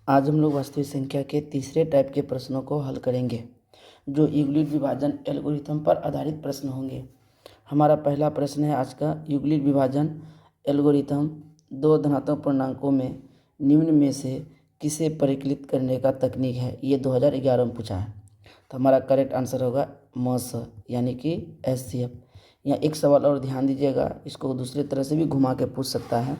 आज हम लोग वास्तविक संख्या के तीसरे टाइप के प्रश्नों को हल करेंगे, जो यूक्लिड विभाजन एल्गोरिथम पर आधारित प्रश्न होंगे। हमारा पहला प्रश्न है आज का, यूक्लिड विभाजन एल्गोरिथम दो धनात्मक पूर्णांकों में निम्न में से किसे परिकलित करने का तकनीक है। ये 2011 में पूछा है। तो हमारा करेक्ट आंसर होगा मस यानी कि HCF। यहाँ एक सवाल और ध्यान दीजिएगा, इसको दूसरे तरह से भी घुमा के पूछ सकता है।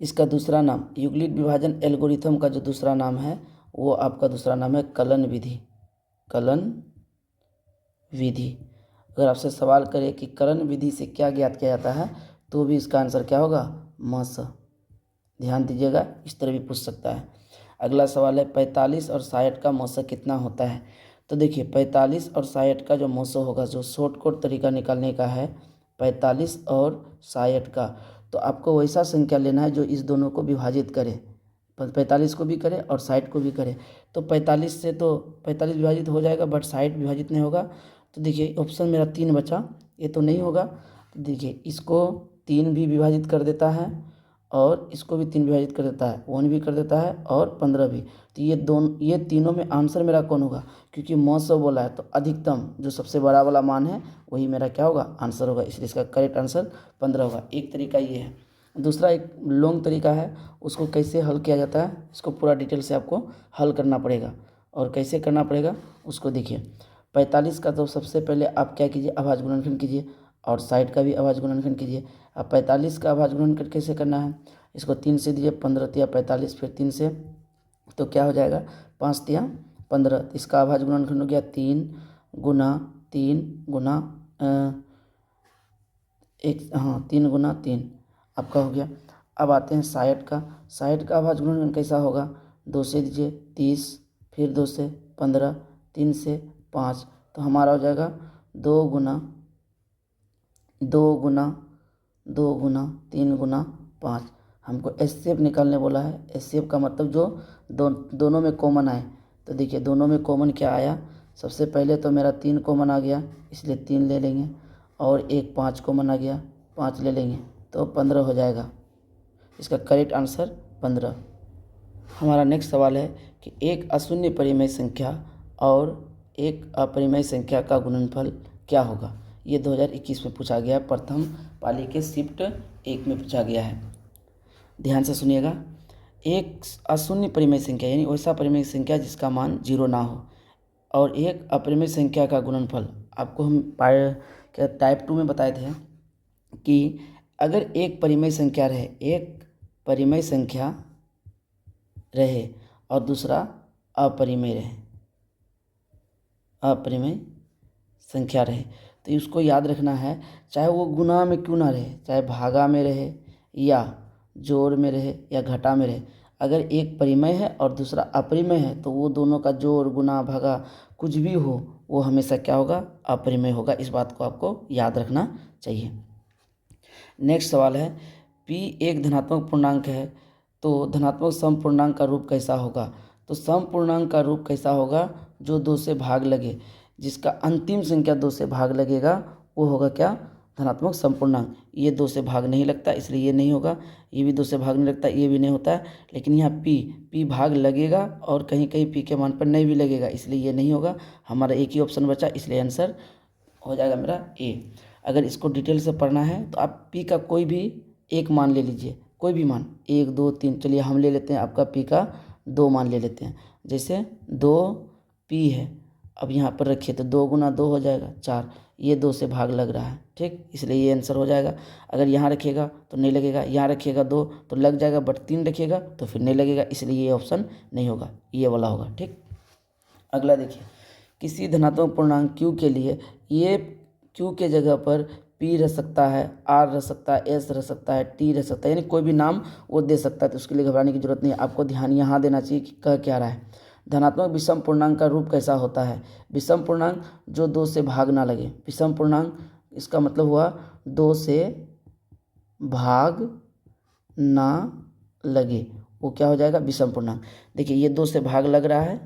इसका दूसरा नाम, यूक्लिड विभाजन एल्गोरिथम का जो दूसरा नाम है वो आपका दूसरा नाम है कलन विधि। कलन विधि। अगर आपसे सवाल करे कि कलन विधि से क्या ज्ञात किया जाता है तो भी इसका आंसर क्या होगा, मस। ध्यान दीजिएगा, इस तरह भी पूछ सकता है। अगला सवाल है 45 और 60 का मौसा कितना होता है। तो देखिए 45 और 60 का जो मौसा होगा, जो शॉर्टकट तरीका निकालने का है 45 और 60 का, तो आपको वैसा संख्या लेना है जो इस दोनों को विभाजित करे, 45 को भी करे और 60 को भी करे। तो 45 से तो 45 विभाजित हो जाएगा, बट 60 विभाजित नहीं होगा। तो देखिए ऑप्शन मेरा 3 बचा, ये तो नहीं होगा। तो देखिए इसको 3 भी विभाजित कर देता है और इसको भी 3 विभाजित कर देता है, 1 भी कर देता है और 15 भी। तो ये तीनों में आंसर मेरा कौन होगा, क्योंकि मौसम बोला है तो अधिकतम जो सबसे बड़ा वाला मान है वही मेरा क्या होगा, आंसर होगा। इसलिए इसका करेक्ट आंसर 15 होगा। एक तरीका ये है। दूसरा एक लॉन्ग तरीका है, उसको कैसे हल किया जाता है, इसको पूरा डिटेल से आपको हल करना पड़ेगा। और कैसे करना पड़ेगा उसको देखिए। 45 का तो सबसे पहले आप क्या कीजिए, अभाज्य गुणनखंड कीजिए, और 60 का भी अभाज्य गुणनखंड कीजिए। अब 45 का अभाज्य गुणनखंड कैसे करना है, इसको 3 से दीजिए, 15 तिया 45, फिर 3 से, तो क्या हो जाएगा 5 तिया 15। इसका अभाज्य गुणनखंड हो गया 3 गुना 3 गुना 3 गुना 3 आपका हो गया। अब आते हैं 60 का। 60 का अभाज्य गुणनखंड कैसा होगा, 2 से दीजिए 30, फिर 2 से 15, 3 से 5, तो हमारा हो जाएगा 2 गुना 2 गुना 2 गुना 3 गुना 5। हमको HCF निकालने बोला है। HCF का मतलब जो दोनों में कॉमन आए। तो देखिए दोनों में कॉमन क्या आया, सबसे पहले तो मेरा 3 कॉमन आ गया, इसलिए 3 ले लेंगे, और एक 5 कॉमन आ गया, 5 ले लेंगे, तो 15 हो जाएगा। इसका करेक्ट आंसर 15। हमारा नेक्स्ट सवाल है कि एक अशून्य परिमेय संख्या और एक अपरिमेय संख्या का गुणनफल क्या होगा। ये 2021 में पूछा गया, प्रथम पाली के शिफ्ट 1 में पूछा गया है। ध्यान से सुनिएगा। एक अशून्य परिमेय संख्या यानी वैसा परिमेय संख्या जिसका मान 0 ना हो, और एक अपरिमेय संख्या का गुणनफल, आपको हम टाइप 2 में बताए थे कि अगर एक परिमेय संख्या रहे, एक परिमेय संख्या रहे और दूसरा अपरिमेय रहे, अपरिमेय संख्या रहे, तो उसको याद रखना है, चाहे वो गुणा में क्यों ना रहे, चाहे भागा में रहे या जोड़ में रहे या घटा में रहे, अगर एक परिमेय है और दूसरा अपरिमेय है तो वो दोनों का जोड़ गुणा भागा कुछ भी हो वो हमेशा क्या होगा, अपरिमेय होगा। इस बात को आपको याद रखना चाहिए। नेक्स्ट सवाल है, P एक धनात्मक पूर्णांक है तो धनात्मक समपूर्णांक का रूप कैसा होगा। तो समपूर्णांक का रूप कैसा होगा, जो 2 से भाग लगे, जिसका अंतिम संख्या 2 से भाग लगेगा वो होगा क्या, धनात्मक समपूर्णांक। ये 2 से भाग नहीं लगता इसलिए ये नहीं होगा, ये भी 2 से भाग नहीं लगता, ये भी नहीं होता है, लेकिन यहाँ P भाग लगेगा और कहीं कहीं P के मान पर नहीं भी लगेगा, इसलिए ये नहीं होगा। हमारा एक ही ऑप्शन बचा, इसलिए आंसर हो जाएगा मेरा A। अगर इसको डिटेल से पढ़ना है तो आप P का कोई भी एक मान ले लीजिए, कोई भी मान, 1 2 3, चलिए हम ले लेते हैं आपका P का 2 मान ले लेते हैं। जैसे 2P है, अब यहाँ पर रखिए तो 2 गुना 2 हो जाएगा 4, ये 2 से भाग लग रहा है, ठीक, इसलिए ये आंसर हो जाएगा। अगर यहाँ रखिएगा तो नहीं लगेगा, यहाँ रखिएगा 2 तो लग जाएगा, बट 3 रखिएगा तो फिर नहीं लगेगा, इसलिए ये ऑप्शन नहीं होगा, ये वाला होगा, ठीक। अगला देखिए, किसी धनात्मक पूर्णांक Q के लिए ये Q के जगह पर P रह सकता है, R रह सकता है, S रह सकता है, T रह सकता है, यानी कोई भी नाम वो दे सकता है, तो उसके लिए घबराने की जरूरत नहीं है। आपको ध्यान यहाँ देना चाहिए कि कह क्या रहा है। धनात्मक विषम पूर्णांक का रूप कैसा होता है, विषम पूर्णांक जो 2 से भाग ना लगे। विषम पूर्णांक इसका मतलब हुआ 2 से भाग ना लगे, वो क्या हो जाएगा, विषम पूर्णांक। देखिए ये 2 से भाग लग रहा है,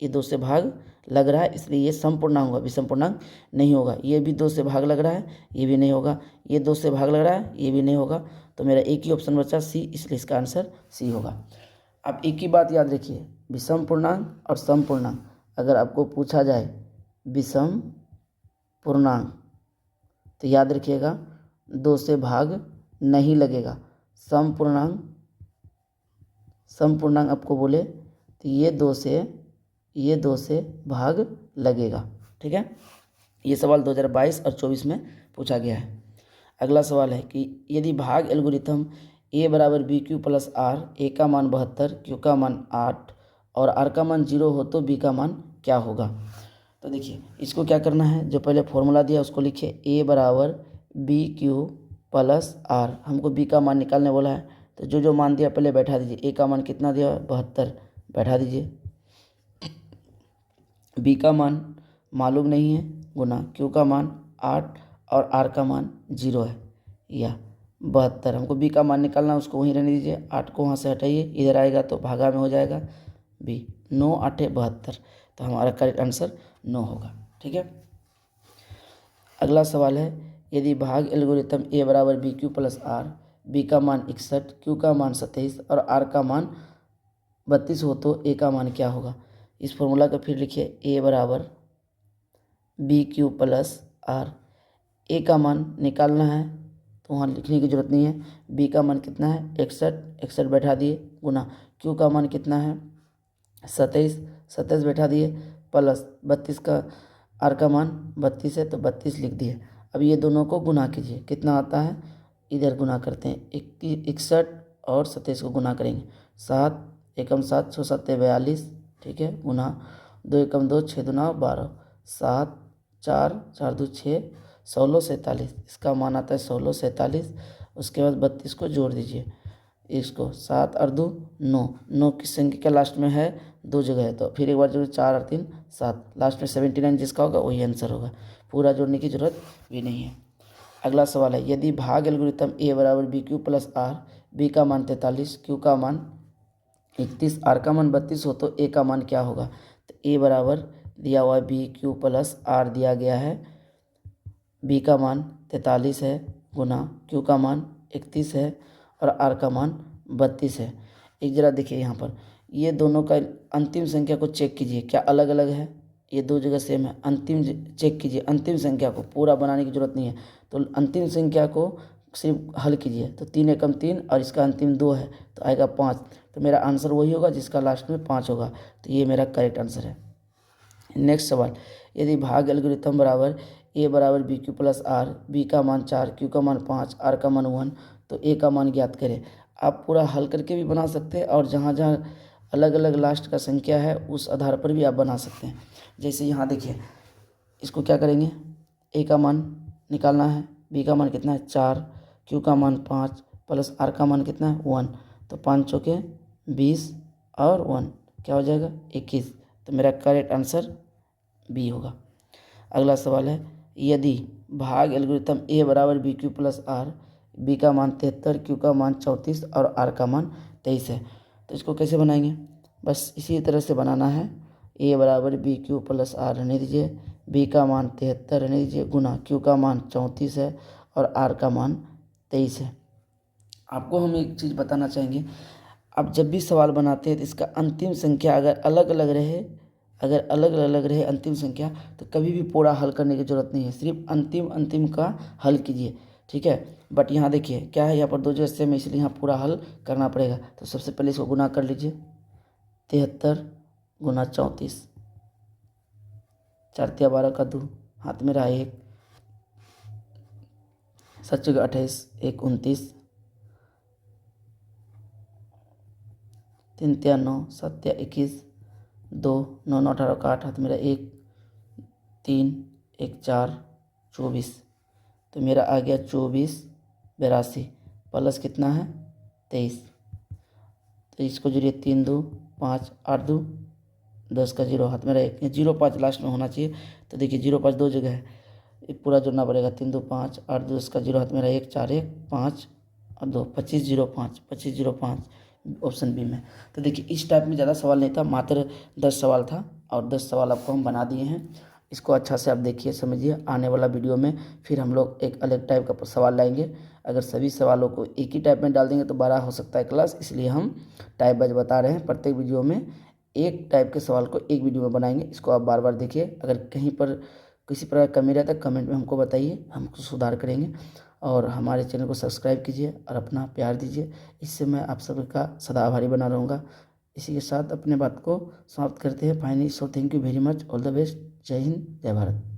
ये 2 से भाग लग रहा है, इसलिए ये समपूर्णांक होगा, विषम पूर्णांक नहीं होगा। ये भी 2 से भाग लग रहा है, ये भी नहीं होगा। ये 2 से भाग लग रहा है, ये भी नहीं होगा। तो मेरा एक ही ऑप्शन बचा C, इसलिए इसका आंसर C होगा। आप एक ही बात याद रखिए, विषम पूर्णांक और सम पूर्णांक, अगर आपको पूछा जाए विषम पूर्णांक तो याद रखिएगा 2 से भाग नहीं लगेगा। सम पूर्णांक आपको बोले तो ये 2 से भाग लगेगा। ठीक है, ये सवाल 2022 और 24 में पूछा गया है। अगला सवाल है कि यदि भाग एल्गोरिथम a बराबर बी क्यू प्लस आर, ए का मान 72, क्यू का मान 8 और आर का मान 0 हो तो बी का मान क्या होगा। तो देखिए इसको क्या करना है, जो पहले फॉर्मूला दिया उसको लिखिए, a बराबर बी क्यू प्लस आर, हमको b का मान निकालने बोला है। तो जो जो मान दिया पहले बैठा दीजिए। a का मान कितना दिया 72, बैठा दीजिए। b का मान मालूम नहीं है, गुना q का मान 8 और r का मान 0 है या 72। हमको b का मान निकालना है, उसको वहीं रहने दीजिए। 8 को वहाँ से हटाइए, इधर आएगा तो भागा में हो जाएगा b, 9 8 72, तो हमारा करेक्ट आंसर 9 होगा। ठीक है, अगला सवाल है, यदि भाग एल्गोरिथम a बराबर B Q plus R, B का मान 61, क्यू का मान 27 और आर का मान 32 हो तो a का मान क्या होगा। इस फॉर्मूला को फिर लिखिए, a बराबर B Q plus R, a का मान निकालना है तो वहाँ लिखने की ज़रूरत नहीं है। b का मान कितना है 61 बैठा दिए, गुना q का मान कितना है 27 बैठा दिए, प्लस 32 का r का मान 32 है तो 32 लिख दिए। अब ये दोनों को गुना कीजिए, कितना आता है, इधर गुना करते हैं, 61 और 27 को गुना करेंगे, 7 एकम 7 6 7 42, ठीक है, गुना 2 एकम 2 6 दूना 12, 7 4 4 2 6 16 47, इसका मान आता है 16 47। उसके बाद 32 को जोड़ दीजिए, इसको 7 और 2 9 की संख्या का लास्ट में है 2 जगह है, तो फिर एक बार जोड़ 4 और 3 7, लास्ट में 79 जिसका होगा वही आंसर होगा, पूरा जोड़ने की जरूरत भी नहीं है। अगला सवाल है, यदि भाग एल्गोरिथम a बराबर B Q plus R, B का मान 43, क्यू का मान 31, आर का मान 32 हो तो a का मान क्या होगा। तो a बराबर दिया हुआ है बी क्यू प्लस आर दिया गया है, b का मान 43 है, गुना q का मान 31 है और r का मान 32 है। एक जरा देखिए यहाँ पर ये दोनों का अंतिम संख्या को चेक कीजिए, क्या अलग अलग है, ये 2 जगह सेम है। अंतिम चेक कीजिए, अंतिम संख्या को पूरा बनाने की जरूरत नहीं है, तो अंतिम संख्या को सिर्फ हल कीजिए। तो 3 एकम 3 और इसका अंतिम 2 है तो आएगा 5, तो मेरा आंसर वही होगा जिसका लास्ट में 5 होगा, तो ये मेरा करेक्ट आंसर है। नेक्स्ट सवाल, यदि भाग एल्गोरिथम बराबर a बराबर B Q plus R, B का मान 4, क्यू का मान 5, आर का मान 1 तो a का मान ज्ञात करें। आप पूरा हल करके भी बना सकते हैं और जहाँ जहाँ अलग अलग लास्ट का संख्या है उस आधार पर भी आप बना सकते हैं। जैसे यहाँ देखिए, इसको क्या करेंगे, a का मान निकालना है, b का मान कितना है 4, q का मान 5 प्लस r का मान कितना है 1, तो 5 चौके 20 और 1 क्या हो जाएगा 21, तो मेरा करेक्ट आंसर बी होगा। अगला सवाल है, यदि भाग एल्गोरिथम a बराबर B Q plus R, B का मान 73, क्यू का मान 34 और आर का मान 23 है, तो इसको कैसे बनाएंगे, बस इसी तरह से बनाना है। a बराबर बी क्यू प्लस आर रहने दीजिए, b का मान 73 रहने दीजिए, गुना q का मान 34 है और r का मान 23 है। आपको हम एक चीज़ बताना चाहेंगे, आप जब भी सवाल बनाते हैं तो इसका अंतिम संख्या अगर अलग अलग रहे अंतिम संख्या, तो कभी भी पूरा हल करने की ज़रूरत नहीं है, सिर्फ अंतिम का हल कीजिए, ठीक है। बट यहाँ देखिए क्या है, यहाँ पर 2 जगह सेम है इसलिए यहाँ पूरा हल करना पड़ेगा। तो सबसे पहले इसको गुना कर लीजिए, 73 गुना 34, 4 तिया 12 का 2, हाथ में रहा 1, 7 जगह 28, 1 29, 3 तिया 9, 7 तिया 21, 2 9 9 18 का 8, हाथ मेरा 1 3 1 4 24, तो मेरा आ गया 24 82 प्लस कितना है 23, तो इसको जोड़िए 3 2 5 8 2 10 का 0, हाथ मेरा 1 0 5 लास्ट में होना चाहिए। तो देखिए 0 5 2 जगह है, ये पूरा जोड़ना पड़ेगा, 3 2 5 8 2 10 का 0, हाथ मेरा 1 4 1 5 और 2 25 0 5 25 0 5 ऑप्शन बी में। तो देखिए इस टाइप में ज़्यादा सवाल नहीं था, मात्र 10 सवाल था और 10 सवाल आपको हम बना दिए हैं। इसको अच्छा से आप देखिए समझिए, आने वाला वीडियो में फिर हम लोग एक अलग टाइप का सवाल लाएंगे। अगर सभी सवालों को एक ही टाइप में डाल देंगे तो बड़ा हो सकता है क्लास, इसलिए हम टाइप वाइज बता रहे हैं। प्रत्येक वीडियो में एक टाइप के सवाल को एक वीडियो में बनाएंगे। इसको आप बार बार देखिए। अगर कहीं पर किसी प्रकार की कमी रहता है कमेंट में हमको बताइए, हम सुधार करेंगे। और हमारे चैनल को सब्सक्राइब कीजिए और अपना प्यार दीजिए, इससे मैं आप सबका सदा आभारी बना रहूँगा। इसी के साथ अपने बात को समाप्त करते हैं finally. So thank you very much, all the best, जय हिंद, जय भारत।